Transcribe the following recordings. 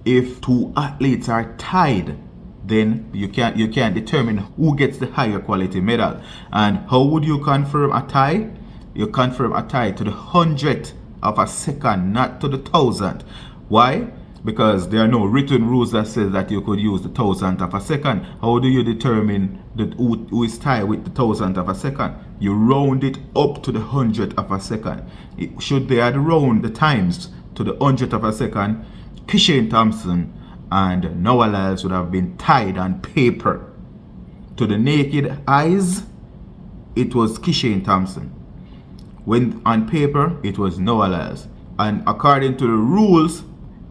if two athletes are tied, then you can determine who gets the higher quality medal. And how would you confirm a tie? You confirm a tie to the hundredth of a second, not to the thousandth. Why? Because there are no written rules that says that you could use the thousandth of a second. How do you determine that who is tied with the thousandth of a second? You round it up to the hundredth of a second. Should they had round the times to the hundredth of a second, Kishane Thompson and Noah Lyles would have been tied on paper. To the naked eyes, it was Kishane Thompson. When on paper, it was Noah Lyles. And according to the rules,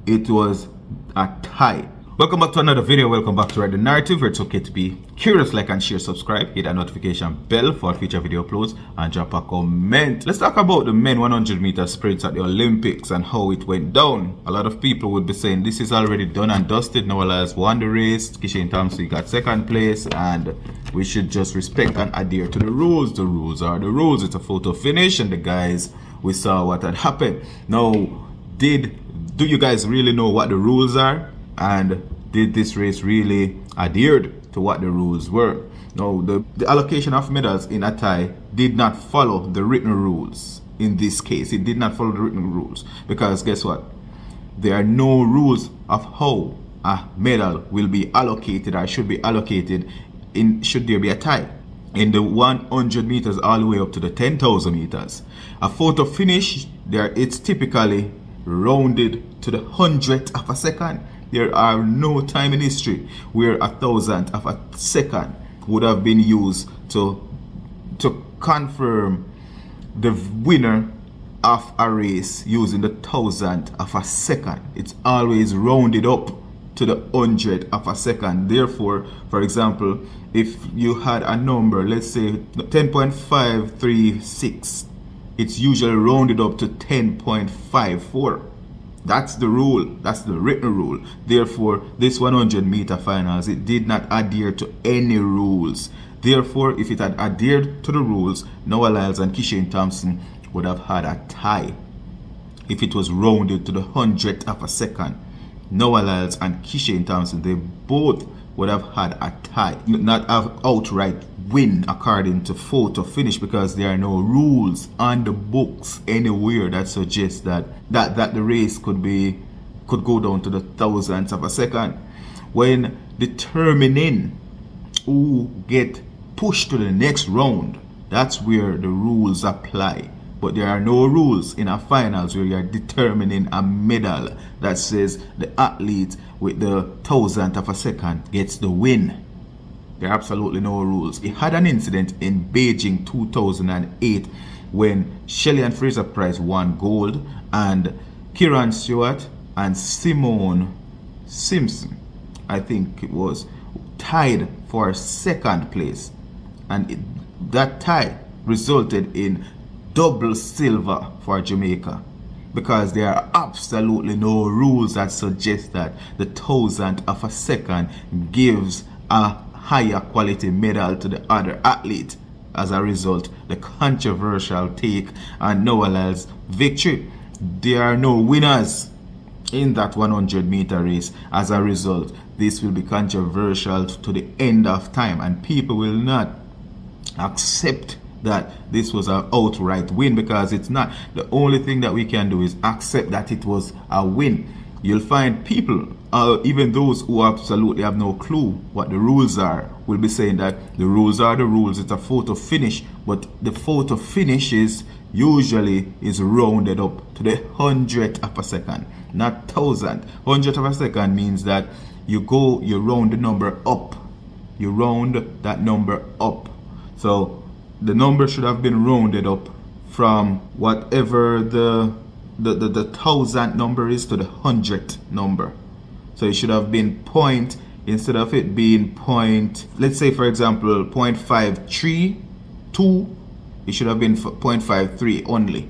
it was a tie. Welcome back to another video. Welcome back to Write the Narrative, where it's okay to be curious. Like and share, subscribe, hit that notification bell for future video uploads, and drop a comment. Let's talk about the men 100-meter sprints at the Olympics and how it went down. A lot of people would be saying this is already done and dusted. Noah Lyles won the race, Kishane Thompson got second place, and we should just respect and adhere to the rules. The rules are the rules. It's a photo finish, and the guys, we saw what had happened. Now, do you guys really know what the rules are? And did this race really adhered to what the rules were? No, the allocation of medals in a tie did not follow the written rules. In this case, it did not follow the written rules, because guess what? There are no rules of how a medal will be allocated or should be allocated should there be a tie. In the 100 meters all the way up to the 10,000 meters. A photo finish, it's typically rounded to the hundredth of a second. There are no time in history where a thousandth of a second would have been used to confirm the winner of a race using the thousandth of a second. It's always rounded up to the hundredth of a second. Therefore, for example, if you had a number, let's say 10.536, it's usually rounded up to 10.54. That's the rule. That's the written rule. Therefore, this 100-meter finals, it did not adhere to any rules. Therefore, if it had adhered to the rules, Noah Lyles and Kishane Thompson would have had a tie. If it was rounded to the hundredth of a second, Noah Lyles and Kishane Thompson, they both would have had a tie, not have outright win according to photo finish, because there are no rules on the books anywhere that suggests that the race could go down to the thousandths of a second. When determining who get pushed to the next round, that's where the rules apply. But there are no rules in a finals where you are determining a medal that says the athlete with the thousandth of a second gets the win. There are absolutely no rules. We had an incident in Beijing 2008 when Shelley and Fraser Price won gold, and Kieran Stewart and Simone Simpson, I think it was, tied for second place. And that tie resulted in double silver for Jamaica, because there are absolutely no rules that suggest that the thousandth of a second gives a higher quality medal to the other athlete. As a result, the controversial take on Noah Lyles' victory. There are no winners in that 100-meter race. As a result, this will be controversial to the end of time, and people will not accept that this was an outright win, because it's not. The only thing that we can do is accept that it was a win. You'll find people, even those who absolutely have no clue what the rules are, will be saying that the rules are the rules, it's a photo finish. But the photo finish usually is rounded up to the hundredth of a second, not thousand. Hundredth of a second means that you round the number up. You round that number up. So the number should have been rounded up from whatever the thousandth number is to the hundredth number. So it should have been point, instead of it being point, let's say for example 0.532, it should have been 0.53 only.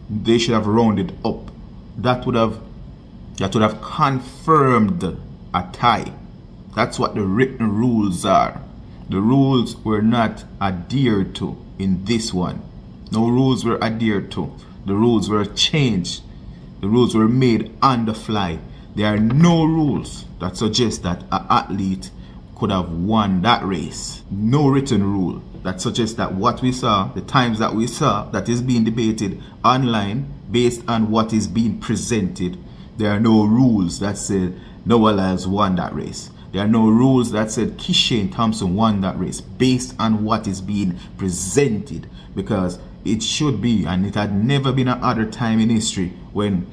They should have rounded up. That would have confirmed a tie. That's what the written rules are. The rules were not adhered to in this one. No rules were adhered to. The rules were changed. The rules were made on the fly. There are no rules that suggest that an athlete could have won that race. No written rule that suggests that what we saw, the times that we saw, that is being debated online based on what is being presented. There are no rules that say Noah Lyles won that race. There are no rules that said Kishane Thompson won that race based on what is being presented, because it should be, and it had never been another time in history when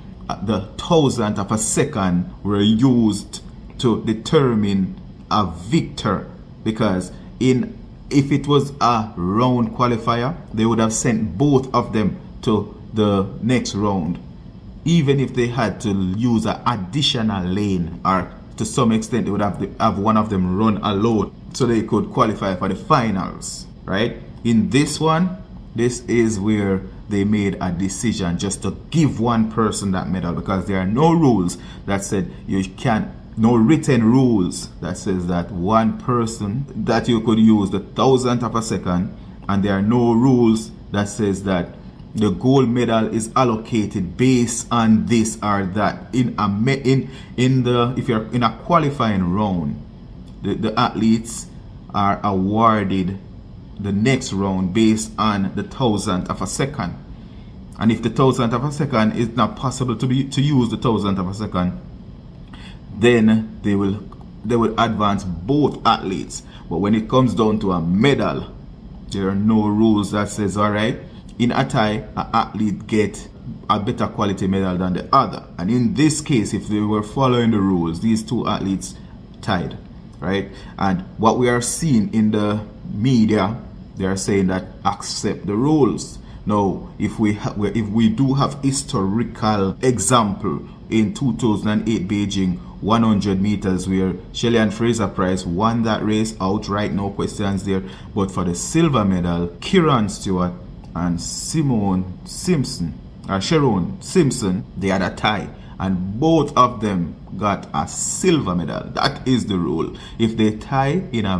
the thousandth of a second were used to determine a victor, because if it was a round qualifier, they would have sent both of them to the next round, even if they had to use an additional lane, or to some extent they would have one of them run alone so they could qualify for the finals, right? In this one, this is where they made a decision just to give one person that medal, because there are no rules that said you can't, no written rules that says that one person that you could use the thousandth of a second, and there are no rules that says that the gold medal is allocated based on this or that. If you're in a qualifying round, the athletes are awarded the next round based on the thousandth of a second. And if the thousandth of a second is not possible to use the thousandth of a second, then they will advance both athletes. But when it comes down to a medal, there are no rules that says, all right, in a tie, an athlete get a better quality medal than the other. And in this case, if they were following the rules, these two athletes tied, right? And what we are seeing in the media, they are saying that accept the rules. Now, if we do have historical example in 2008 Beijing 100 meters where Shelly-Ann Fraser-Pryce won that race outright, no questions there. But for the silver medal, Kieran Stewart and Sharon Simpson, they had a tie, and both of them got a silver medal. That is the rule. If they tie in a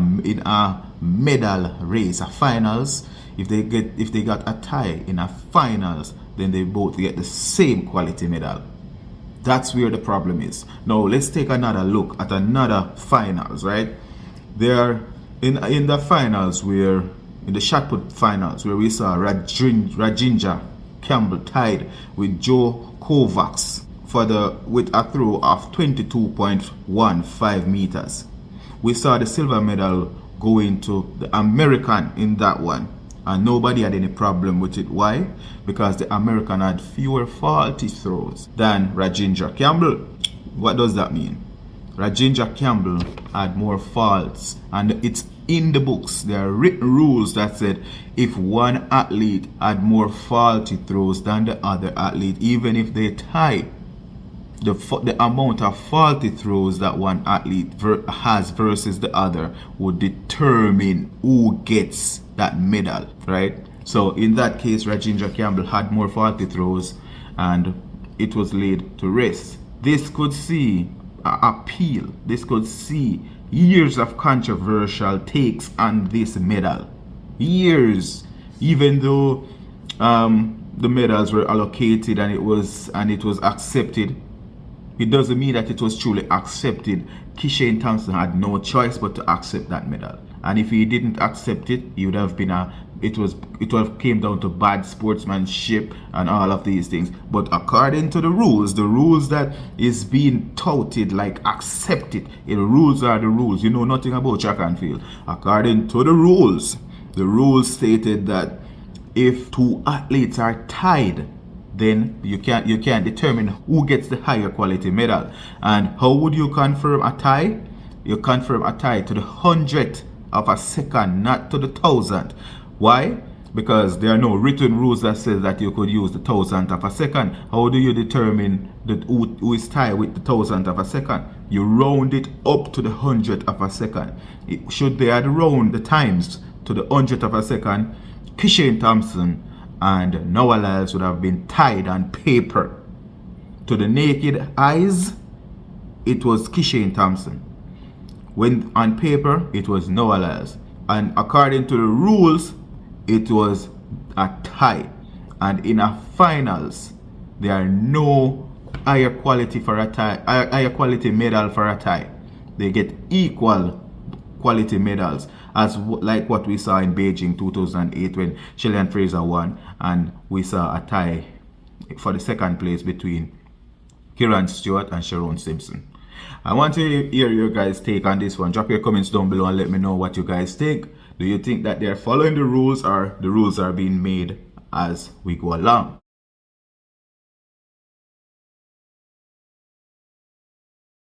medal race, a finals, if they got a tie in a finals, then they both get the same quality medal. That's where the problem is. Now let's take another look at another finals, right? There in the finals where in the shot put finals where we saw Rajendra Campbell tied with Joe Kovacs with a throw of 22.15 meters. We saw the silver medal going to the American in that one, and nobody had any problem with it. Why? Because the American had fewer faulty throws than Rajendra Campbell. What does that mean? Rajendra Campbell had more faults, and it's in the books. There are written rules that said if one athlete had more faulty throws than the other athlete, even if they tie, the amount of faulty throws that one athlete has versus the other would determine who gets that medal, right? So in that case, Rajendra Campbell had more faulty throws and it was laid to rest. This could see appeal. This could see years of controversial takes on this medal. Years, even though the medals were allocated and it was accepted, it doesn't mean that it was truly accepted. Kishane Thompson had no choice but to accept that medal. And if he didn't accept it, he would have been it would have came down to bad sportsmanship and all of these things. But according to the rules that is being touted like accepted, the rules are the rules. You know nothing about track and field. According to the rules stated that if two athletes are tied, then you can't determine who gets the higher quality medal. And how would you confirm a tie? You confirm a tie to the hundredth of a second, not to the thousandth. Why? Because there are no written rules that says that you could use the thousandth of a second. How do you determine who is tied with the thousandth of a second? You round it up to the hundredth of a second. Should they had round the times to the hundredth of a second, Kishane Thompson and Noah Lyles would have been tied on paper. To the naked eyes, it was Kishane Thompson. When on paper, it was Noah Lyles. And according to the rules, it was a tie. And in a finals, there are no higher quality for a tie, higher quality medal for a tie. They get equal quality medals as like what we saw in Beijing 2008 when Shelley Fraser won, and we saw a tie for the second place between Kieran Stewart and Sharon Simpson. I want to hear your guys' take on this one. Drop your comments down below and let me know what you guys think. Do you think that they're following the rules, or the rules are being made as we go along?